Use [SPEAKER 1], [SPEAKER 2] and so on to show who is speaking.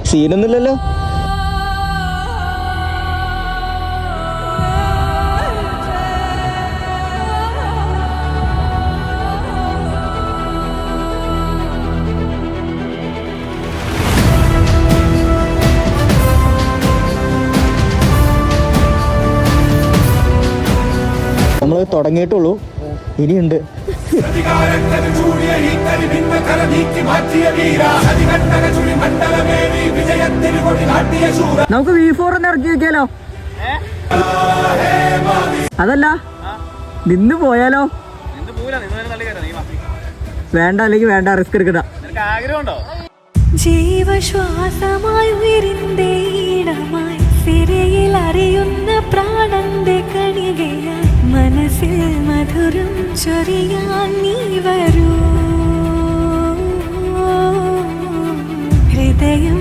[SPEAKER 1] സീനൊന്നുമില്ലല്ലോ. നമ്മൾ തുടങ്ങിയിട്ടുള്ളൂ, ഇനിയുണ്ട്.
[SPEAKER 2] നമുക്ക് V4 ഒന്ന് ഇറക്കി വെക്കാലോ. അതല്ല, നിന്ന് പോയാലോ? വേണ്ട, അല്ലെങ്കിൽ വേണ്ട, റിസ്ക് എടുക്കണ്ട.
[SPEAKER 3] ജീവശ്വാസമായി ഉയരിന്റെ ഈണമായി സിരയിൽ അറിയുന്ന പ്രാണന്റെ കണികയായി മനസ്സിൽ മധുരം ചൊരിയാൻ നീ വരൂ. ഹൃദയം